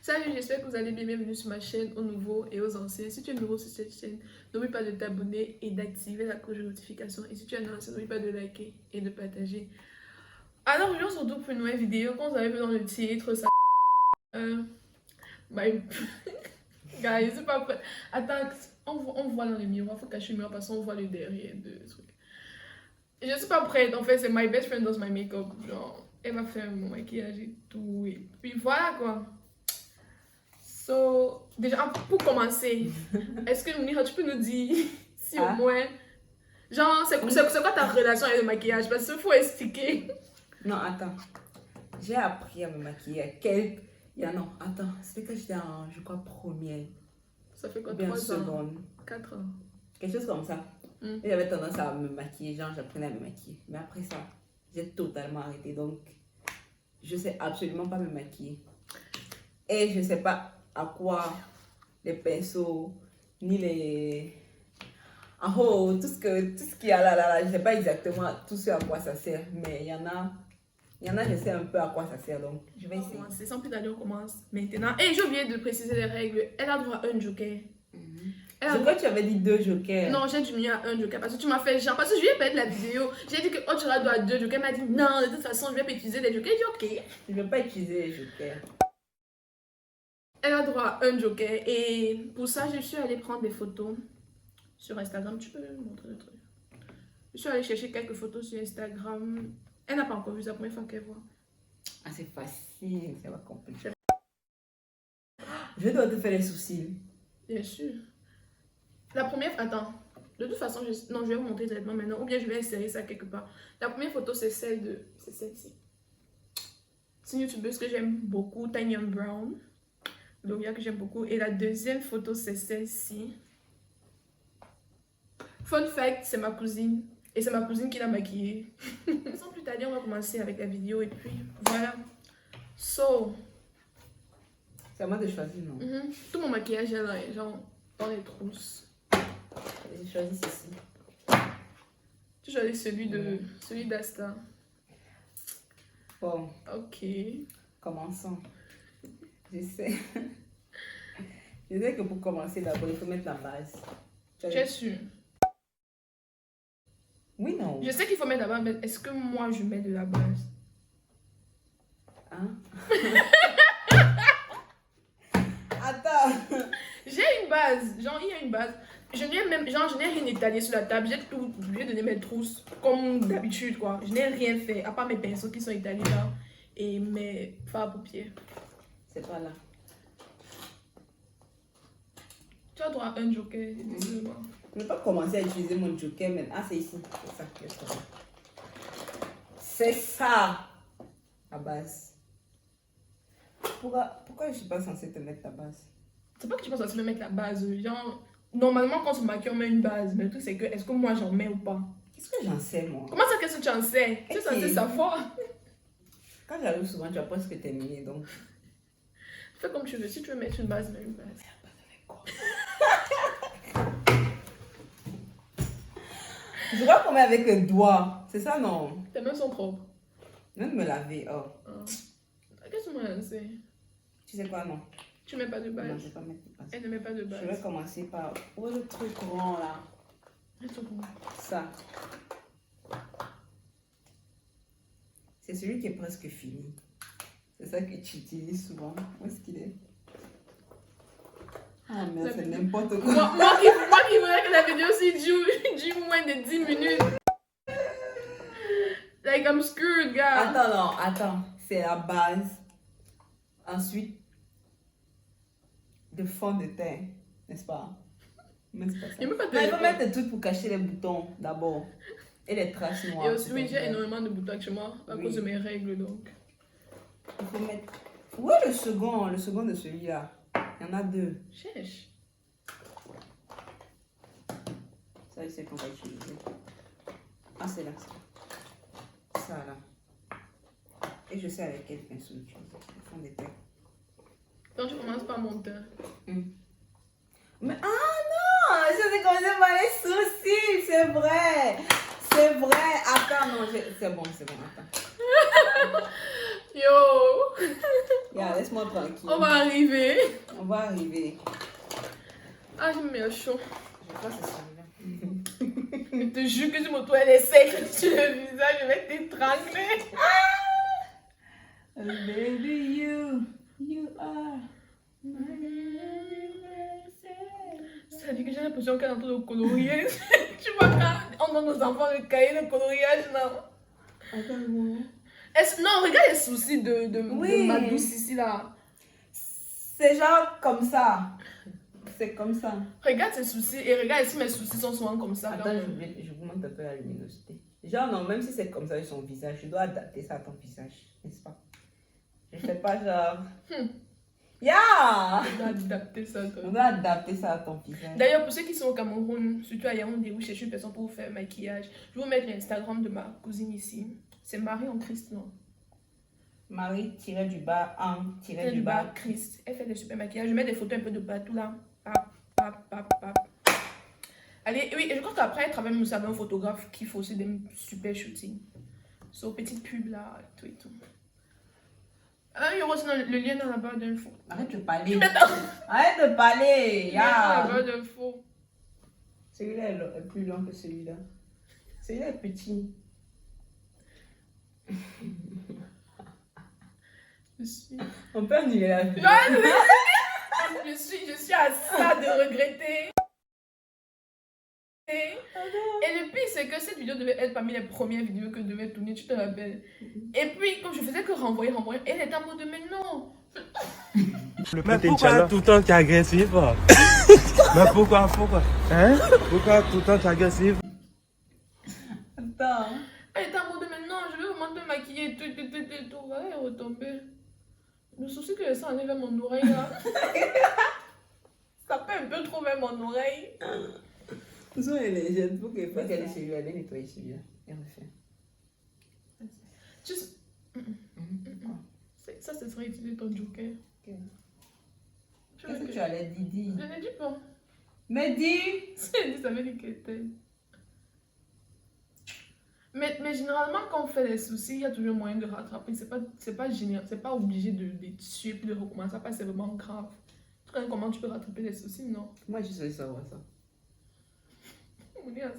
Salut, j'espère que vous allez bien. Bienvenue sur ma chaîne, aux nouveaux et aux anciens. Si tu es nouveau sur cette chaîne, n'oublie pas de t'abonner et d'activer la cloche de notification. Et si tu es un ancien, n'oublie pas de liker et de partager. Alors, aujourd'hui, on se retrouve pour une nouvelle vidéo. Comme vous avez vu dans le titre, ça... my... Guys, c'est pas prêt. Attends, on voit dans le miroir. Faut cacher le miroir parce qu'on voit le derrière de truc. Je suis pas prête. En fait, c'est my best friend does my makeup. Genre, elle m'a fait mon maquillage et tout. Et puis voilà quoi. So, déjà, pour commencer, est-ce que Mounira, tu peux nous dire si au moins, genre, c'est quoi ta relation avec le maquillage? Parce qu'il faut expliquer. Non, attends. J'ai appris à me maquiller. Non, attends. C'était quand j'étais en, je crois, première. Ça fait quoi, Bien 3 ans? seconde. 4 ans. Quelque chose comme ça. Et j'avais tendance à me maquiller. Genre, j'apprenais à me maquiller. Mais après ça, j'ai totalement arrêté. Donc, je sais absolument pas me maquiller. Et je sais pas à quoi les pinceaux, ni les... En haut, tout ce qu'il y a là, je sais pas exactement tout ce à quoi ça sert. Mais il y en a, je sais un peu à quoi ça sert. Donc, je vais essayer. C'est sans plus d'aller, on commence maintenant. Et j'ai oublié de préciser les règles. Elle a droit à un joker. Je crois que tu avais dit 2 jokers. Non, j'ai diminué à 1 joker parce que tu m'as fait genre. Parce que je lui ai parlé de la vidéo. J'ai dit que oh, tu auras droit à 2 jokers. Elle m'a dit non, de toute façon, je vais pas utiliser les jokers. J'ai dit ok. Je ne vais pas utiliser les jokers. Elle a droit à un joker. Et pour ça, je suis allée prendre des photos sur Instagram. Tu peux montrer le truc. Je suis allée chercher quelques photos sur Instagram. Elle n'a pas encore vu, c'est la première fois qu'elle voit. Ah, c'est facile, ça va compliquer. Je dois te faire les sourcils. Bien sûr. La première... Attends. De toute façon, non, je vais vous montrer directement maintenant. Ou bien je vais insérer ça quelque part. La première photo, c'est celle de... C'est celle-ci. C'est une youtubeuse que j'aime beaucoup, Tanya Brown. L'Oria que j'aime beaucoup. Et la deuxième photo, c'est celle-ci. Fun fact, c'est ma cousine. Et c'est ma cousine qui l'a maquillée. Sans plus tarder, on va commencer avec la vidéo. Et puis, voilà. So... C'est à moi de choisir, non? Tout mon maquillage est là, genre, dans les trousses. J'ai choisi ceci. Tu choisis celui d'Asta. Bon. Ok. Commençons. Je sais. Je sais que pour commencer d'abord, il faut mettre la base. Tu es sûr? Oui, non. Je sais qu'il faut mettre la base, mais est-ce que moi je mets de la base? Hein? Attends. J'ai une base, genre il y a une base. Je n'ai rien étalé sur la table, j'ai tout oublié de donner mes trousses comme d'habitude quoi. Je n'ai rien fait, à part mes pinceaux qui sont étalés là et mes fards à paupières. C'est pas là. Tu as droit à un joker, dis-moi. Je ne vais pas commencer à utiliser mon joker maintenant. Ah, c'est ici. C'est ça. C'est ça. La base. Pourquoi je ne suis pas censée te mettre la base? C'est pas que tu penses à me mettre la base, genre... Normalement, quand on se maquille, on met une base. Mais le truc, c'est que, est-ce que moi, j'en mets ou pas? Qu'est-ce que j'en sais, moi? Comment ça, qu'est-ce que tu en sais? Tu es censé savoir. Quand j'arrive souvent, tu as presque terminé, donc... Fais comme tu veux. Si tu veux mettre une base, mets une base. Je crois qu'on met avec le doigt. C'est ça, non? Tes mains sont propres. Même me laver, oh. Qu'est-ce que moi, je sais? Tu sais quoi, non? Tu mets pas de base. Non, je vais pas mettre de base. Elle ne met pas de base. Je vais commencer par... Où est le truc rond, là? Ça. C'est celui qui est presque fini. C'est ça que tu utilises souvent. Où est-ce qu'il est? Ah, mais c'est n'importe quoi. Moi qui voulais que la vidéo aussi dure moins de 10 minutes. Like, I'm screwed, gars. Attends. C'est la base. Ensuite, de fond de teint, n'est-ce pas? Mais c'est pas ça. Il faut mettre des trucs pour cacher les boutons d'abord. Et les traces noires. Et aussi, oui, j'ai énormément de boutons chez moi à cause de mes règles, donc. Il faut mettre... Où est le second de celui-là? Il y en a 2. Cherche. Ça, je sais qu'on va utiliser. Ah, c'est là, ça. Ça, là. Et je sais avec quel pinceau utiliser. Le fond de teint. Donc, tu commences par mon teint. Mais ah non, je vais commencer par les sourcils, c'est vrai. Attends, non, c'est bon, attends. Yo, Yeah, laisse-moi tranquille. on va arriver. On va arriver. Ah, j'ai mis chaud. Je crois que c'est celui-là. Je te jure que si mon toit est sec sur le visage, je vais t'étrangler. Oh, baby, you are. Ça dit que j'ai l'impression qu'elle est en train de colorier. Tu vois, quand on donne aux enfants le cahier de coloriage, non? Attends-moi. Non, regarde les soucis de Oui. ma douce ici, là. C'est genre comme ça. C'est comme ça. Regarde ces soucis et regarde ici, mes soucis sont souvent comme ça. Attends, je vous montre un peu la luminosité. Genre, non, même si c'est comme ça sur son visage, je dois adapter ça à ton visage, n'est-ce pas? Je fais pas genre. Yeah! Je dois adapter ça, toi. On doit adapter ça à ton visage. D'ailleurs, pour ceux qui sont au Cameroun, surtout à Yaoundé, où je cherche une personne pour vous faire maquillage, je vais vous mettre l'Instagram de ma cousine ici. C'est Marie en Christ, non? Marie-du-bas, en-du-bas. Christ. Elle fait des super maquillages. Je mets des photos un peu de partout là. Pap, pap, pap, pap. Allez, oui, et je crois qu'après, elle travaille aussi avec un photographe qui fait aussi des super shootings. Sur petite pub là, tout et tout. Ah, il y aura aussi le lien dans la barre d'infos. Arrête de parler. Tu mets dans Arrête de parler. la Yeah. barre d'infos. Celui-là est plus long que celui-là. Celui-là est petit. Je suis... On peut annuler la vie. Je suis à ça de regretter. Et le pire, c'est que cette vidéo devait être parmi les premières vidéos que je devais tourner, tu te rappelles. Et puis, comme je faisais que renvoyer, elle était en mode, mais non. Mais pourquoi tout le temps tu es agressif? Mais pourquoi? Hein? Pourquoi tout le temps tu es agressif? Attends. Elle était en mode, mais non, je vais vraiment te maquiller, tout. Elle est retombée. Le souci que ça enlève vers mon oreille, là. Ça fait un peu trop vers mon oreille. Tout ça, elle est jeune. Faut qu'elle fasse. Regardez celui-là, elle nettoie celui-là. Et refait. Juste... Ça, ce serait utiliser ton joker. Qu'est-ce que tu allais dire? Je ne dis pas. Mais dis! Ça veut dire que t'es... Mais généralement, quand on fait des soucis, il y a toujours moyen de rattraper. C'est pas génial, c'est pas obligé de tuer puis de recommencer. Après, c'est vraiment grave. Tu connais comment tu peux rattraper des soucis, non? Moi, je sais savoir ça.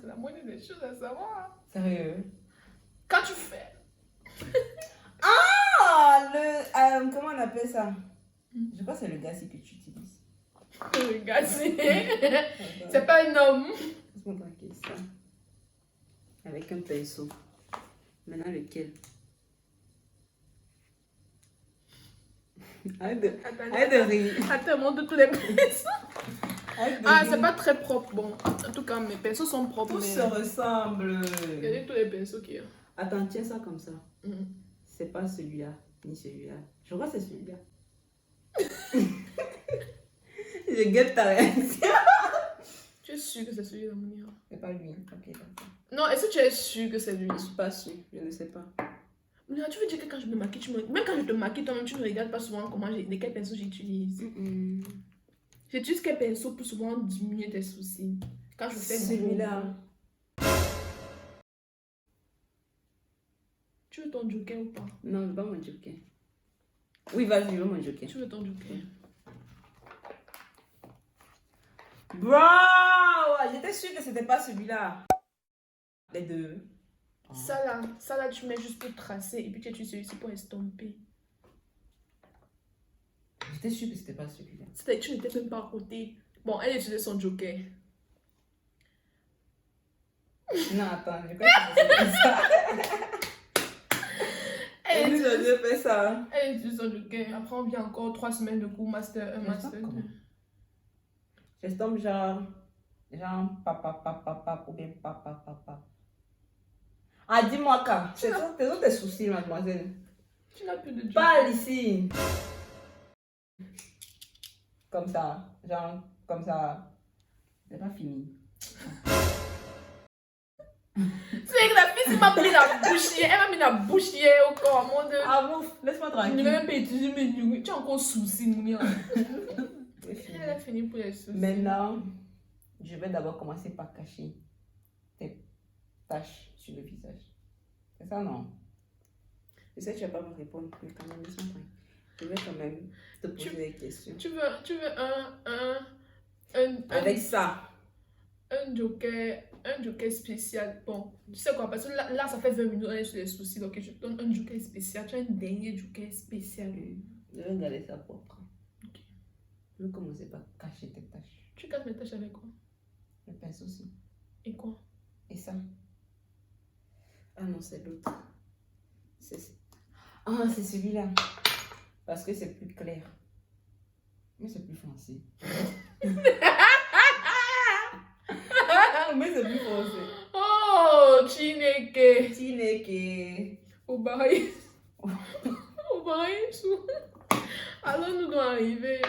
C'est la moindre des choses à savoir. Sérieux? Quand tu fais... Ah! Comment on appelle ça? Je crois que c'est le gaz que tu utilises. Regarde, c'est pas un homme. Laisse-moi marquer ça. Avec un pinceau. Maintenant, lequel? Arrête de rire. Attends, montre tous les pinceaux. Arrête de Ah, rire. c'est pas très propre. Bon, en tout cas, mes pinceaux sont propres. Tout se ressemble. Regardez tous les pinceaux qu'il y a. Attends, tiens ça comme ça. Mhm. C'est pas celui-là, ni celui-là. Je crois que c'est celui-là. Je guette ta réaction. Tu es sûr que c'est celui-là, Monia? C'est pas lui. Ok, d'accord. Non, est-ce que tu es sûr que c'est lui? Je suis pas sûre, je ne sais pas. Monia, tu veux dire que quand je me maquille, même quand je te maquille, toi-même, tu ne regardes pas souvent quels pinceaux j'utilise. J'utilise quel pinceau pour souvent diminuer tes soucis. Quand je fais celui-là. Tu veux ton joker ou pas? Non, je veux pas mon joker. Oui, vas-y, je veux mon joker. Tu veux ton joker? Bro! J'étais sûre que c'était pas celui-là. Les deux. Ça là, tu mets juste pour tracer et puis tu utilises celui-ci pour estomper. J'étais sûre que c'était pas celui-là. Tu n'étais même pas à côté. Bon, elle utilisait son joker. Non, attends, je crois que c'est ça. Elle fait ça. Elle utilise son joker. Après, on vient encore 3 semaines de cours, master 1, master 2. J'estompe genre papa, ou bien papa. Ah, dis-moi quand. C'est tes soucis, mademoiselle. Tu n'as plus de joker. Parle ici. Comme ça, genre, comme ça. C'est pas fini. C'est que la fille m'a pris la bouchière. Elle m'a mis la bouchière au corps. Mon Dieu. Ah bon, laisse-moi Je tranquille. ne vais même pas utiliser mes yeux. Tu as encore souci, Mounia. Elle a fini pour les soucis. Maintenant, je vais d'abord commencer par cacher tes taches sur le visage. C'est ça, non? Je sais que tu vas pas me répondre, mais quand même, laisse-moi tranquille. Je vais quand même te poser des questions. Tu veux Avec ça. un joker spécial. Bon, tu sais quoi, parce que là ça fait 20 minutes, on est sur les soucis, donc je te donne un joker spécial. Tu as un dernier joker spécial. Je vais garder ça propre. Ok. Je vais commencer par cacher tes tâches. Tu casses mes tâches avec quoi? Le pinceau aussi. Et quoi? Et ça. Ah non, c'est l'autre. Ah, c'est celui-là. Parce que c'est plus clair. Mais c'est plus foncé. Mais c'est plus foncé. Oh, Chineke. Tineke. Obaï. Obaï. Alors nous devons arriver.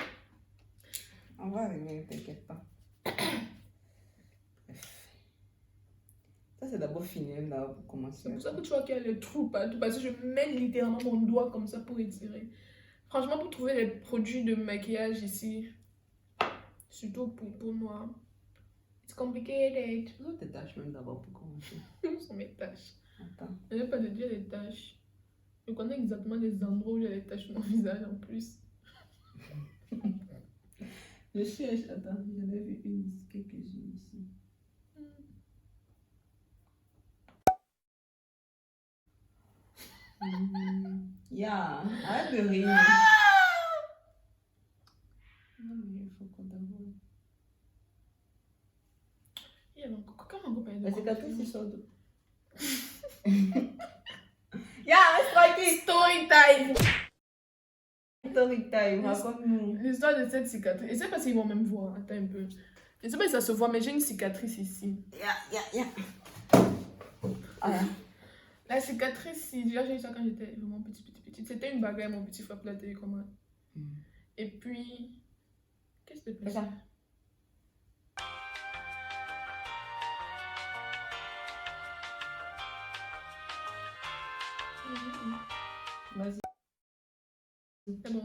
On va arriver, t'inquiète pas. Ça, c'est d'abord finir là pour commencer. C'est pour ça que tu vois qu'il y a les trous partout. Parce que je mets littéralement mon doigt comme ça pour étirer. Franchement, pour trouver les produits de maquillage ici, surtout pour moi, it's complicated. Faisons tes tâches même d'abord pour commencer. Ce sont mes tâches. Attends. Je n'ai pas de dire les tâches. Je connais exactement les endroits où il y a les tâches sur mon visage en plus. Je cherche, attends, j'en ai vu quelques-unes ici. Arrête de rire. Non, mais il faut qu'on t'avoue. Il y avait encore parlé de La quoi? cicatrice, c'est sur d'où? Reste tranquille. Story time! Story time, raconte-nous. L'histoire de cette cicatrice. Je sais pas s'ils vont même voir. Attends un peu. Je sais pas si ça se voit, mais j'ai une cicatrice ici. Ah. La cicatrice, déjà j'ai eu ça quand j'étais vraiment petite. C'était une bagarre, mon petit frère platé comment. Et puis, qu'est-ce que c'est ça? Vas-y. C'est bon.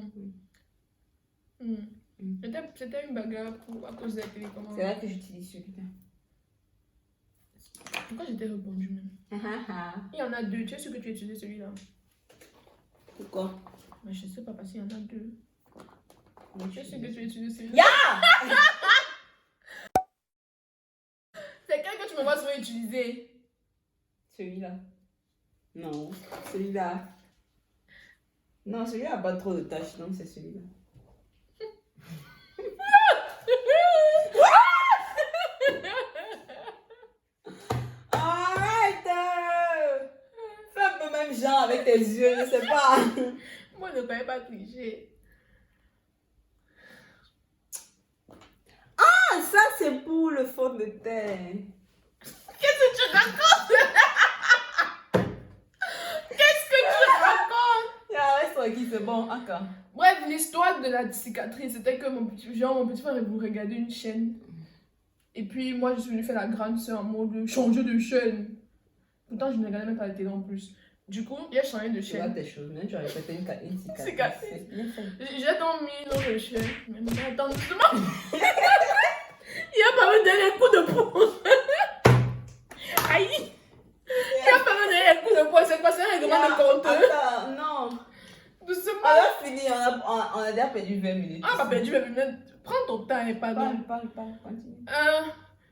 C'était une bagarre à cause de la télécommande. C'est là que j'utilise celui-là. Pourquoi j'étais rebondue même? Il y en a deux. Tu es sûr que tu utilises celui-là? Pourquoi? Mais je sais pas parce qu'il y en a deux. Tu es sûr que tu utilises celui-là? Ya! C'est quel que tu me vois souvent utiliser? Celui-là. Non, celui-là. Non, celui-là n'a pas trop de tâches, donc c'est celui-là. Arrête! Fais un peu même genre avec tes yeux, je sais pas. Moi, je ne peux pas tricher. Ah, ça c'est pour le fond de teint. Qu'est-ce que tu racontes? Qu'est-ce que tu racontes? Reste tranquille, c'est bon, encore. Bref, l'histoire de la cicatrice, c'était que mon petit frère vous regardait une chaîne. Et puis moi, je suis venue faire la grande sœur en mode changer de chaîne. Pourtant, je ne regardais même pas la télé en plus. Du coup, il a changé de Tu vois chaîne. tes choses, même tu as répété une cicatrice. Cicatrice. C'est bien fait. J'ai donc mis une autre chaîne. Mais attends, doucement. Il a pas me donné un coup de poing. Aïe. Il a pas me donné un coup de poing. C'est quoi? C'est un règlement de compte. Attends, non. Doucement. On a fini, on a déjà perdu 20 minutes. Ah, pas perdu 20 minutes. Prends ton temps et pardon. Parle, continue.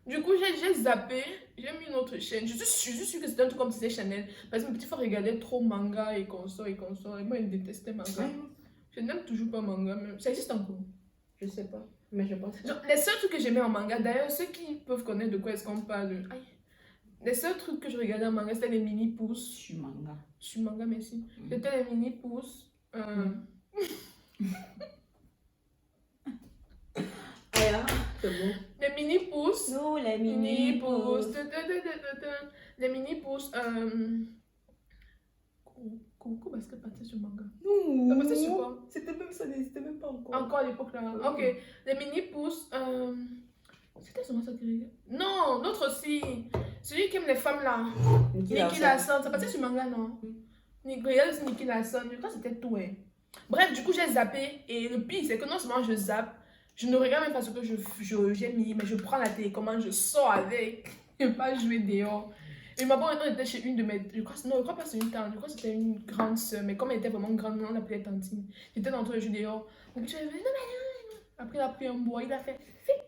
Du coup, j'ai zappé, j'ai mis une autre chaîne. Je suis sûre que c'était un truc comme si c'était Chanel. Parce que mon petit frère regardait trop manga et consort. Et moi, il détestait manga. Je n'aime toujours pas manga, mais ça existe encore. Je sais pas, mais je pense. Genre, les seuls trucs que j'aimais en manga, d'ailleurs, ceux qui peuvent connaître de quoi est-ce qu'on parle. Aïe. Les seuls trucs que je regardais en manga, c'était les mini-pouces. Je suis manga. Je suis manga, merci. C'était les mini-pouces. C'est bon. Les mini-pouces. Nous, les Mini-pouces. Les mini-pouces. Coucou, parce que partait sur manga. Ça passait sur quoi? C'était même ça, n'existait même pas encore. Encore à l'époque là. Ok. Les mini-pouces. C'était seulement ça qui regardait. Non, l'autre aussi. Celui qui aime les femmes là. Niki Lasson. Ça passait sur manga, non? Regarde aussi Niki Lasson. Je crois que c'était tout, hein. Bref, du coup, j'ai zappé. Et le pire, c'est que non seulement je zappe, je ne regarde même pas ce que j'ai mis, mais je prends la télécommande, je sors avec. Je ne vais pas jouer dehors. Et ma bonne, on était chez une de mes. Non, je crois pas que c'est une tante, je crois que c'était une grande soeur, mais comme elle était vraiment grande, on l'appelait tantine. J'étais dans tous les jours dehors. Donc je suis venue, non, mais non. Après, il a pris un bois, il a fait,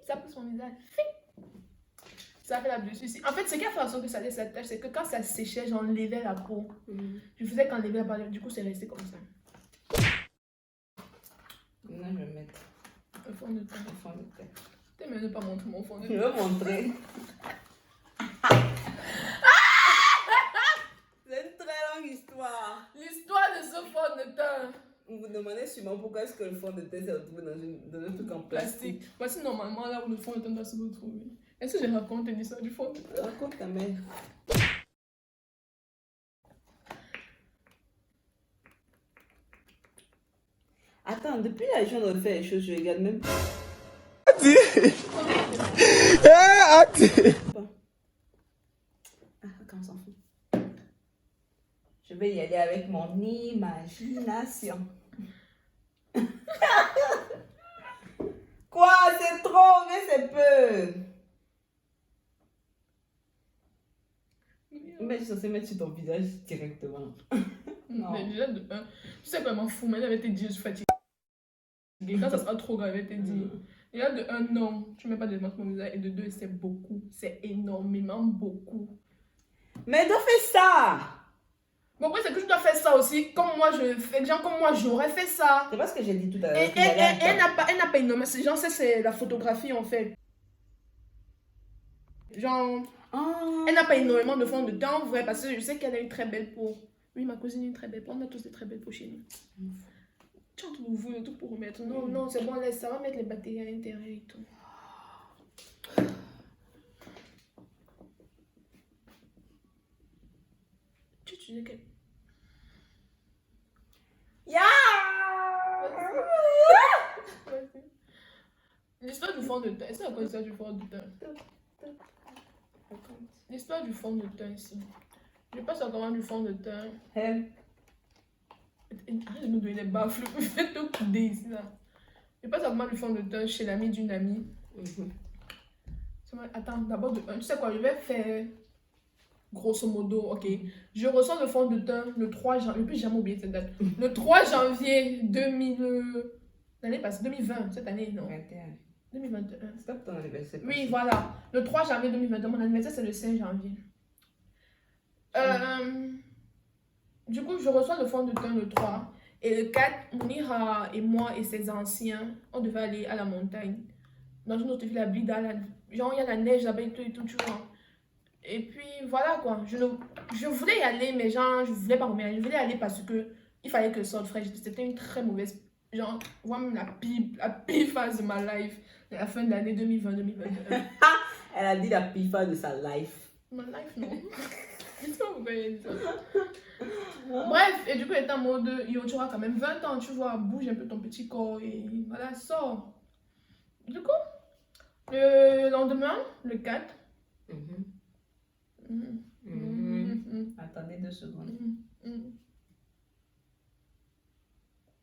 ça a pris son visage, ça a fait la blessure ici. En fait, ce qui a fait en sorte que ça laisse la tache, c'est que quand ça séchait, j'enlevais la peau. Je faisais qu'enlever la peau, du coup, c'est resté comme ça. Maintenant, je vais mettre Le fond de teint. le fond de teint. T'es même pas montrer mon fond de Je teint. vais montrer. C'est une très longue histoire. L'histoire de ce fond de teint. Vous vous demandez sûrement pourquoi est-ce que le fond de teint s'est retrouvé dans un truc en plastique. Voici normalement là où le fond de teint doit se retrouver. Est-ce que je raconte l'histoire du fond de teint? Raconte ta mère. Attends, depuis la journée où on fait les choses, je regarde même pas. Ah, quand on s'en fout. Je vais y aller avec mon imagination. Quoi? C'est trop, mais c'est peu. Mais je suis censée mettre sur ton visage directement. Non. Mais déjà de un, tu sais comment fou, mais elle avait été dit je suis fatiguée. Quand ça sera trop grave, elle avait été dit. Déjà de un, non, tu mets pas de masque sur mon visage. Et de deux, c'est beaucoup. C'est énormément beaucoup. Mais d'où fait ça? Bon, après, c'est que je dois faire ça aussi. Comme moi, je fais, genre, comme moi, j'aurais fait ça. C'est pas ce que j'ai dit tout à l'heure. Et elle n'a pas énormément. Genre, ça, c'est la photographie en fait. Genre, elle n'a pas énormément de fond de teint en vrai, parce que je sais qu'elle a une très belle peau. Oui, ma cousine a une très belle peau. On a tous des très belles peaux chez nous. Tu as tout ouvert, tout pour remettre. Non, non, c'est bon, laisse ça. On va mettre les batteries à l'intérieur et tout. Tu dis que. Ya! L'histoire du fond de teint. Est-ce que c'est quoi l'histoire du fond de teint? L'histoire du fond de teint ici. Je passe à comment du fond de teint. Arrête de me donner des baffles. Faites te couder ici là. Je passe à comment du fond de teint chez l'ami d'une amie. Attends, d'abord de un. Tu sais quoi, je vais faire grosso modo, ok. Je reçois le fond de teint le 3 janvier. Je ne peux jamais oublier cette date. Le 3 janvier 2000. L'année passée, 2020, cette année, non. 21. 2021. C'est pas ton anniversaire. Oui, voilà. Le 3 janvier 2022, mon anniversaire c'est le 5 janvier. Du coup, je reçois le fond de teint le 3. Et le 4, Mounira et moi et ses anciens, on devait aller à la montagne. Dans une autre ville à Blida. Genre, il y a la neige là-bas et tout, tu vois. Et puis, voilà quoi. Je voulais y aller, mais genre, je voulais pas remettre. Je voulais y aller parce que il fallait que ça sorte frais. C'était une très mauvaise. Genre, vois même la pire phase de ma life. À la fin de l'année 2020-2021. Elle a dit la pire phase de sa life. Ma life, non. Bref, et du coup, elle était en mode yo, tu auras quand même 20 ans, tu vois, bouge un peu ton petit corps et voilà, sors. Du coup, le lendemain, le 4. Attendez 2 secondes.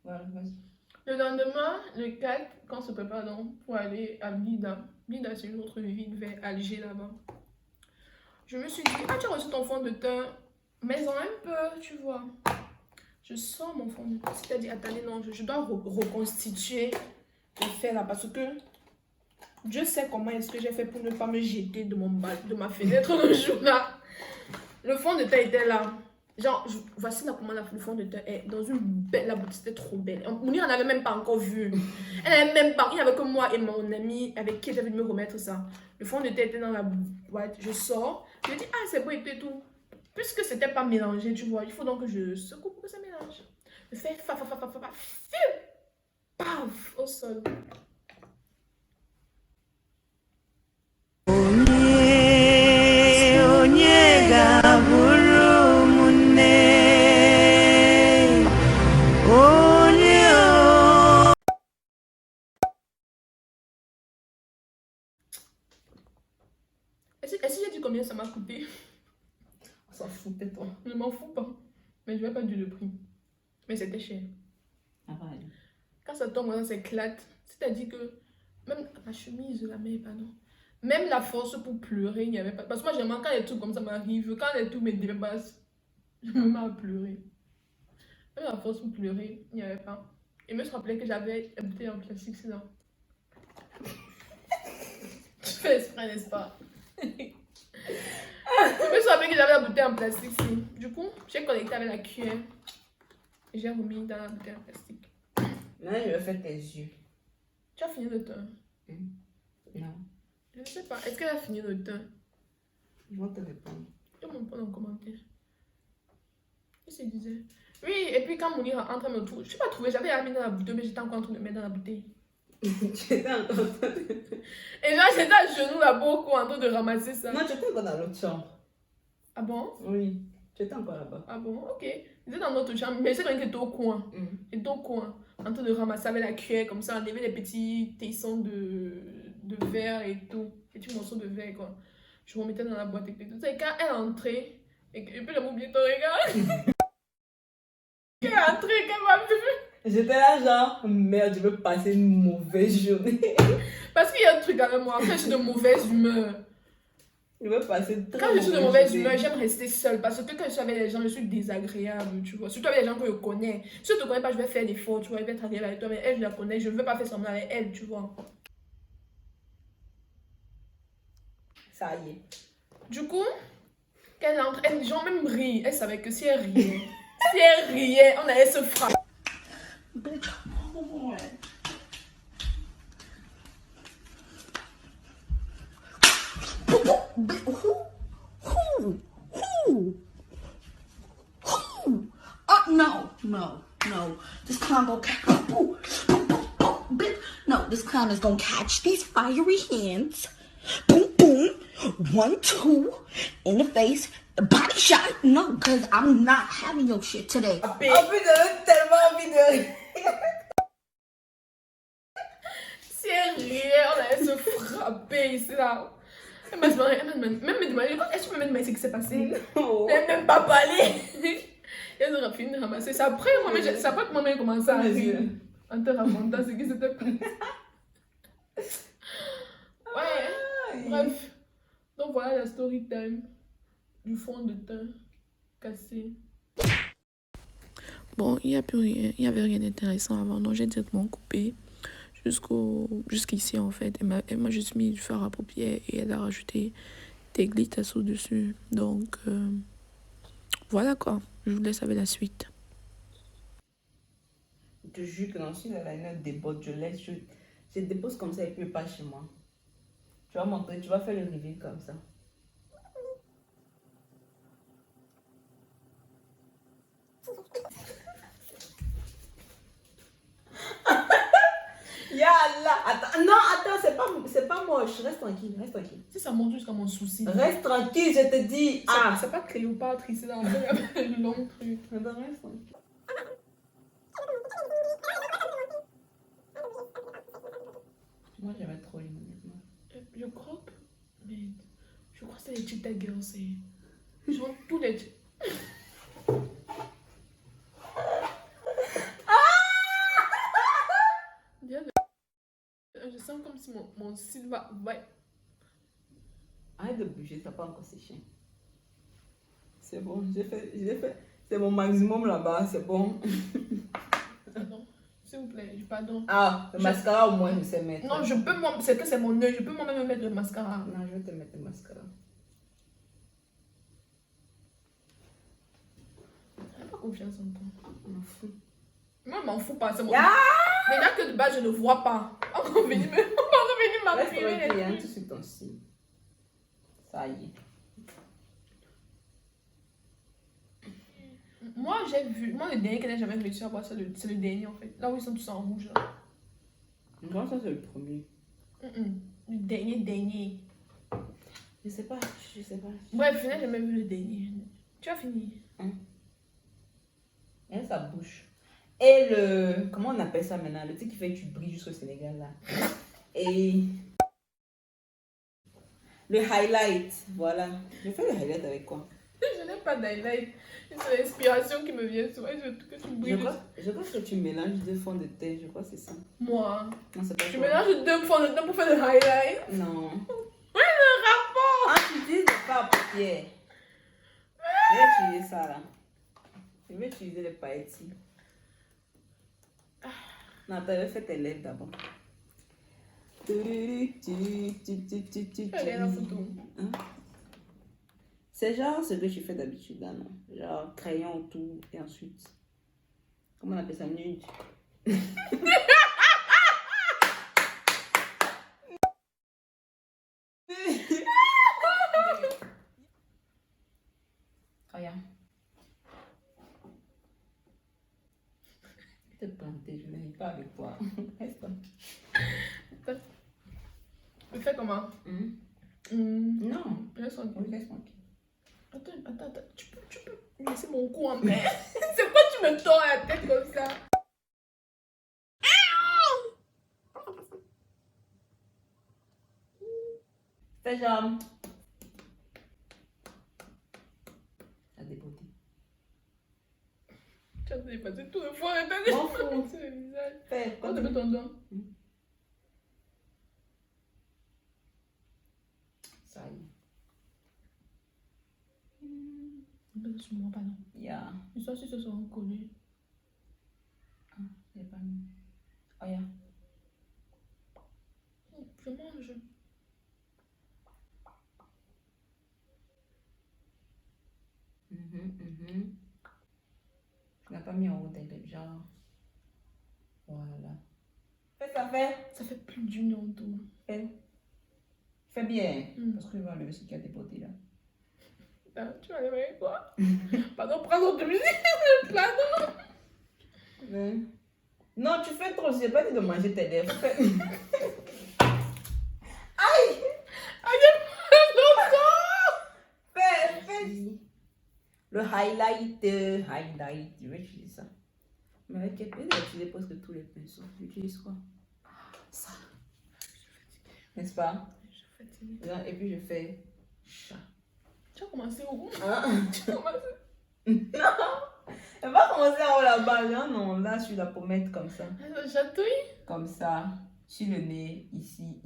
Voilà, vas-y. Le lendemain, le 4, quand on se prépare donc pour aller à Blida. Blida, c'est une autre ville vers Alger là-bas. Je me suis dit, ah, tu as reçu ton fond de teint, mais en un peu, tu vois. Je sors mon fond de teint. C'est-à-dire, attendez, non, je dois reconstituer le fait là parce que Dieu sait comment est-ce que j'ai fait pour ne pas me jeter de ma fenêtre le jour là. Le fond de teint était là. Genre, voici là comment le fond de teint est dans une belle la boutique, c'était trop belle. Mounir n'en avait même pas encore vu. Elle n'avait même pas, il n'y avait que moi et mon ami avec qui j'avais venu me remettre ça. Le fond de teint était dans la boîte, je sors, je dis ah c'est beau et tout. Puisque c'était pas mélangé, tu vois, il faut donc que je secoue pour que ça mélange. Je fais paf, au sol. Est-ce que j'ai dit combien ça m'a coûté? On s'en fout, tais-toi. Je m'en fous pas. Mais je vais pas dire le prix. Mais c'était cher. Ah, ouais. Quand ça tombe, ça s'éclate. C'est-à-dire que même la chemise, la mère, pardon. Même la force pour pleurer, il n'y avait pas. Parce que moi, j'aime quand les trucs comme ça m'arrivent, quand les trucs me dépassent, je me mets à pleurer. Même la force pour pleurer, il n'y avait pas. Et me rappelait que j'avais une bouteille en plastique, c'est là. Je fais exprès, n'est-ce pas? Je me rappelais que j'avais la bouteille en plastique, si. Du coup, j'ai connecté avec la cuillère. Et j'ai remis dans la bouteille en plastique. Maintenant, je vais faire tes yeux. Tu as fini le teint? Non. Je ne sais pas. Est-ce qu'elle a fini le teint? Je vais te répondre. Je vais m'en prendre en commentaire. Qu'est-ce qu'il disait? Oui, et puis quand Mounir entre me trouve, je n'ai pas trouvé, j'avais mis dans la bouteille, mais j'étais encore en train de mettre dans la bouteille. J'étais encore en train de... Et là, j'étais à genoux là, beaucoup en train de ramasser ça. Non, tu étais encore dans l'autre chambre. Ah bon? Oui, tu étais encore là-bas. Ah bon, ok. J'étais dans notre chambre, mais c'est quand il était au coin. Il était au coin, en train de ramasser avec la cuillère, comme ça, enlever les petits tessons de verre et tout. Les petits morceaux de verre, quoi. Je remettais dans la boîte et tout. Et quand elle est entrée, et puis j'ai oublié ton regard. Elle est entrée, qu'elle m'a vu. J'étais là genre, merde, je veux passer une mauvaise journée. Parce qu'il y a un truc avec moi, quand je suis de mauvaise humeur. Je veux passer très Quand je suis de mauvaise humeur, j'aime rester seule. Parce que quand je suis avec les gens, je suis désagréable, tu vois. Surtout avec les gens que je connais. Si je ne te connais pas, je vais faire des fautes, tu vois. Je vais être agréable avec toi. Mais elle, je la connais. Je ne veux pas faire semblant avec elle, tu vois. Ça y est. Du coup, quand elle entre, les gens même rient. Elle savait que si elle riait, on allait se frapper. Oh, no. This clown gonna catch. No, this clown is gonna catch these fiery hands. Boom, boom. 1, 2 in the face. Body shot. No, because I'm not having your shit today. Oh putain, tellement envie de... Si elle riait, on allait se frapper ici là. Elle m'a demandé, est-ce que tu peux me demander ce qui s'est passé? Non. Elle n'a même pas parlé. Elle aura fini de ramasser. C'est après que moi-même commencé à rire. En te racontant ce qui s'était passé. Ouais, bref. Donc voilà la story time du fond de teint cassé. Bon, il n'y a plus rien, il n'y avait rien d'intéressant avant, donc j'ai directement coupé jusqu'ici en fait. Elle m'a juste mis du fard à paupières et elle a rajouté des glitters au-dessus. Donc voilà quoi, je vous laisse avec la suite. Je te jure que dans ce liner déborde, je dépose comme ça et puis pas chez moi. Tu vas montrer, tu vas faire le reveal comme ça. Yallah! Attends, non, attends, c'est pas moche. Reste tranquille. Si ça monte jusqu'à mon souci. Reste tranquille, je te dis. C'est pas Cléopâtre ici dans le long truc. Attends, reste tranquille. Moi, j'avais trop aimé maintenant. Je crois que... Mais... Je crois que c'est les Cheetah Girls. C'est... Genre tous les... Je sens comme si mon cil va... Arrête de bouger, ça n'a pas encore séché. C'est bon, j'ai fait. C'est mon maximum là-bas, c'est bon. Pardon, s'il vous plaît, pardon. Le mascara au moins je sais mettre. Non, je peux, c'est que c'est mon œil, je peux moi-même mettre le mascara. Non, je vais te mettre le mascara. J'ai pas confiance en toi. Je m'en fous. Moi, je m'en fous pas, c'est mon... Déjà que de base, je ne vois pas. On va revenir m'appuyer. Reste tranquille, hein, tout sur ton cil. Ça y est. Moi, j'ai vu... Moi, le dernier que j'ai jamais réussi à voir, c'est le dernier, en fait. Là où ils sont tous en rouge, là. Moi, ça, c'est le premier. Le dernier. Je sais pas. Bref, finalement, j'ai même vu le dernier. Tu as fini? Et ça bouge. Et le... Comment on appelle ça maintenant? Le truc qui fait que tu brilles jusqu'au Sénégal, là. Et... Le highlight, voilà. Je fais le highlight avec quoi? Je n'ai pas d'highlight. C'est l'inspiration qui me vient souvent. Je veux que tu brilles. Je crois que tu mélanges deux fonds de teint. Je crois que c'est ça. Moi? Non, c'est pas Je toi. mélange deux fonds de teint pour faire le highlight. Non. Pierre. Je vais utiliser ça là. Je vais utiliser les paillettes. Non, attends, je vais faire tes lèvres d'abord. Regarde la photo. Hein? C'est genre ce que tu fais d'habitude, là, non? Genre crayon autour et ensuite. Comment on appelle ça? Nude. Regarde. T'es planté, je n'arrive pas avec toi. Reste. Tu fais comment? Non. Reste tranquille. Oui, reste tranquille. Attends. Tu peux laisser mon cou en paix. C'est quoi tu me tords la tête comme ça? Fais genre. Ça dépoté. Tu as dépassé tout le fois. M'en fous. C'est le visage. Fais. Oh, t'as mis ton doigt. Ça y est. Sur moi, pardon. Yeah. Les sourcils se sont collés. Ah, j'ai pas mis. Oh, yeah. Je mange. Tu n'as pas mis en haut tes lèvres, genre. Voilà. Fais ça, fais. Ça fait plus d'une heure tout. Fais. Fais bien. Mm. Parce que je vais enlever ce qui a dépoté là. Ah, tu vas aller avec quoi? Pardon, prends notre musique. Pardon. Ouais. Non, tu fais trop. Je n'ai pas dit de manger tes lèvres. Fais. Ah, j'ai pas longtemps. Fais. Le highlight. Je vais utiliser ça. Mais avec quel pinceau? Je vais utiliser presque tous les pinceaux. J'utilise quoi? Ça. N'est-ce pas? Je suis fatiguée. Et puis je fais chat. Tu as commencé où? Hein? Tu as commencé? Non! Elle va commencer en haut là-bas. Là, non, là, sur la pommette comme ça. Ça chatouille? Comme ça. Sur le nez, ici.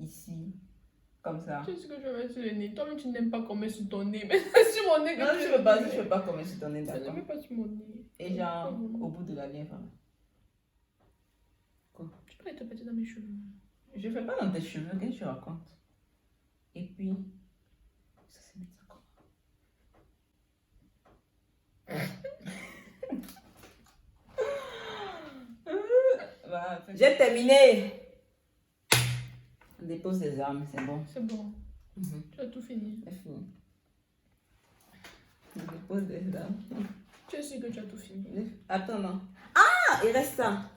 Comme ça. Tu sais ce que je vais mettre sur le nez. Toi-même, tu n'aimes pas qu'on met sur ton nez. Mais sur mon nez. Non, je ne veux pas commencer sur ton nez, Ça ne d'accord. met pas sur mon nez. Et genre, au bout de la lèvre. Quoi? Tu peux être petit dans mes cheveux. Je fais pas dans tes cheveux, qu'est-ce que tu racontes? Et puis, ça c'est mettre ça comme voilà, j'ai terminé. On dépose les armes, c'est bon. C'est bon. Tu as tout fini. C'est fini. On dépose les armes. Tu es sûr que tu as tout fini? Attends, non. Ah, il reste ça.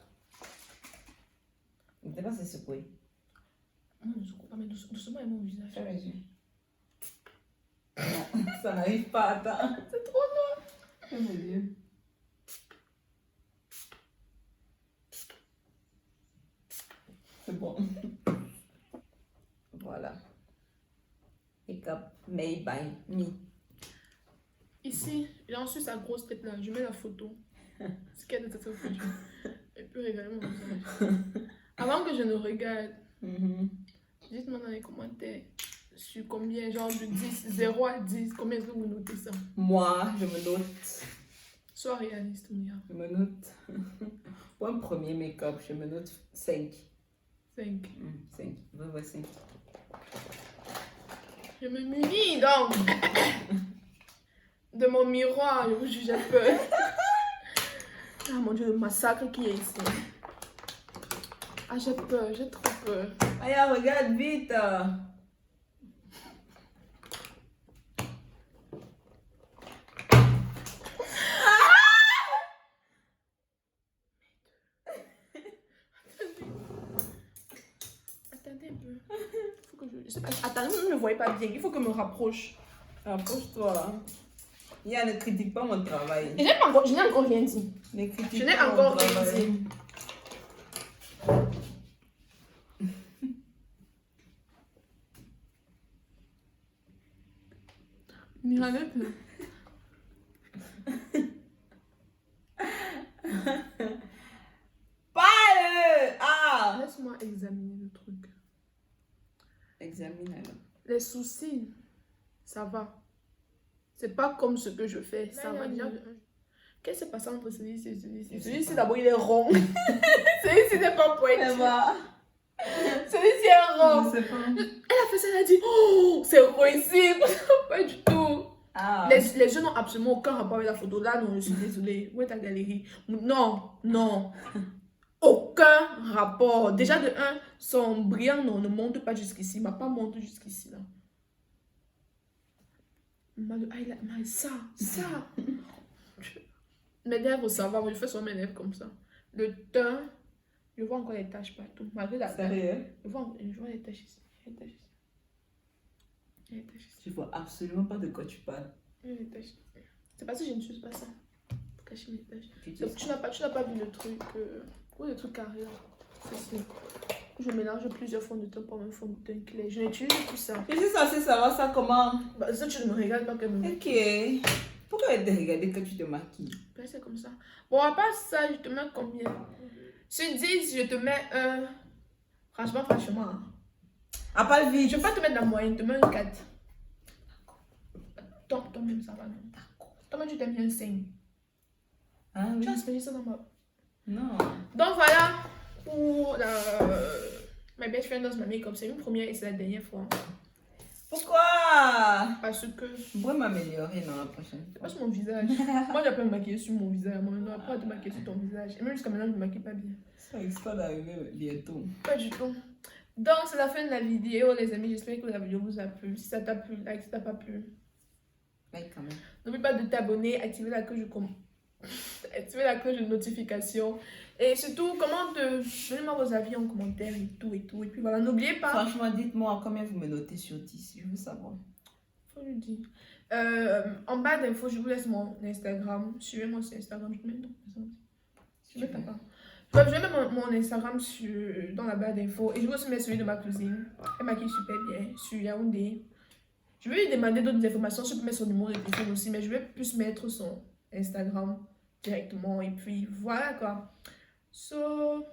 Il ne pas se secouer. Non, je ne secoue pas, mais doucement avec mon visage. Fais les yeux. Non, ça n'arrive pas, attends. C'est trop long. Fais mes yeux. C'est bon. Voilà. Make-up made by me. Ici, j'ai ensuite sa grosse tête là. Je mets la photo. Ce qu'il y a de cette photo. Et puis regarder mon visage. Avant que je ne regarde, dites-moi dans les commentaires sur combien, genre de 10, 0 à 10, combien est-ce que vous notez ça? Moi, je me note. Sois réaliste, Mia. Je me note. Pour un premier make-up, je me note 5. 5. 5. Ouais, 5. Je me munis donc de mon miroir. Je vous jure, j'ai peur. Ah mon Dieu, le massacre qui est ici. Ah, j'ai peur, j'ai trop peur. Aya, regarde vite. Attendez un peu. Faut que je sais pas. Attendez, vous ne me voyez pas bien. Il faut que je me rapproche. Approche-toi. Aya, ne critique pas mon travail. Et je n'ai encore rien dit. Ne critique Je n'ai pas mon encore rien travail. dit. Miranette. Parle! Ah! Laisse-moi examiner le truc. Examine alors. Les sourcils, ça va. C'est pas comme ce que je fais. Ça va déjà. Qu'est-ce qui s'est passé entre celui-ci et celui-ci? Celui-ci d'abord il est rond. Celui-ci n'est pas pointu. Celui-ci est rond. Je sais pas. Elle a fait ça, elle a dit oh, c'est possible. Pas du tout. Ah. Les jeux n'ont absolument aucun rapport avec la photo. Là, non, je suis désolée. Où est ta galerie? Non, non. Aucun rapport. Déjà, de un, son brillant non, ne monte pas jusqu'ici. Il m'a pas monté jusqu'ici, là. Ça. Mes lèvres, ça va. Je fais sur mes lèvres comme ça. Le teint, je vois encore les taches partout. Malgré la Sérieux? je vois les taches ici. Les taches ici. Les taches ici. Je vois absolument pas de quoi tu parles. Les taches ici. C'est parce que je ne suis pas ça. Pour cacher mes taches. Tu dis Donc, tu n'as pas vu le truc. Où le truc carré là? C'est je mélange plusieurs fonds de teint pour un fond de teint clair. Je n'utilise tout ça. Je suis censée savoir ça comment? Bah, ça, tu ne me regardes pas comme moi. Ok. Pourquoi elle te regarder quand tu te maquilles? C'est comme ça. Bon, à part ça, je te mets combien? Sur 10, je te mets un. Franchement. Hein. À part le vide. Je vais pas te mettre la moyenne, je te mets un 4. Toi-même, ça va, non? Toi-même, tu t'aimes bien 5. Ah oui. Tu as exprimé ça dans ma. Non. Donc voilà pour My Best Friend Does My Makeup. C'est une première et c'est la dernière fois. Pourquoi? Parce que Vous pouvez m'améliorer dans la prochaine c'est fois. pas sur mon visage. Moi, j'ai pas me maquiller sur mon visage. Moi, maintenant, après, te maquiller sur ton visage. Et même jusqu'à maintenant, je me maquille pas bien. Ça risque d'arriver bientôt. Pas du tout. Donc, c'est la fin de la vidéo, les amis. J'espère que la vidéo vous a plu. Si ça t'a plu, like. Si ça t'a pas plu, Like quand même. n'oublie pas de t'abonner, activer la cloche de notification. Et surtout, donnez-moi vos avis en commentaire et tout. Et puis voilà, n'oubliez pas. Franchement, dites-moi combien vous me notez sur 10. Je veux savoir. Faut le dire. En bas d'infos, je vous laisse mon Instagram. Suivez-moi sur Instagram. Je te mets je vais mettre mon Instagram dans la barre d'infos. Et je vais aussi mettre celui de ma cousine. Elle maquille super bien sur Yaoundé. Je vais lui demander d'autres informations. Je peux mettre son numéro de téléphone aussi. Mais je vais plus mettre son Instagram directement. Et puis voilà quoi. So.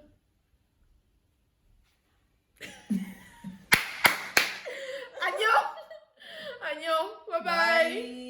Agnon. Bye bye.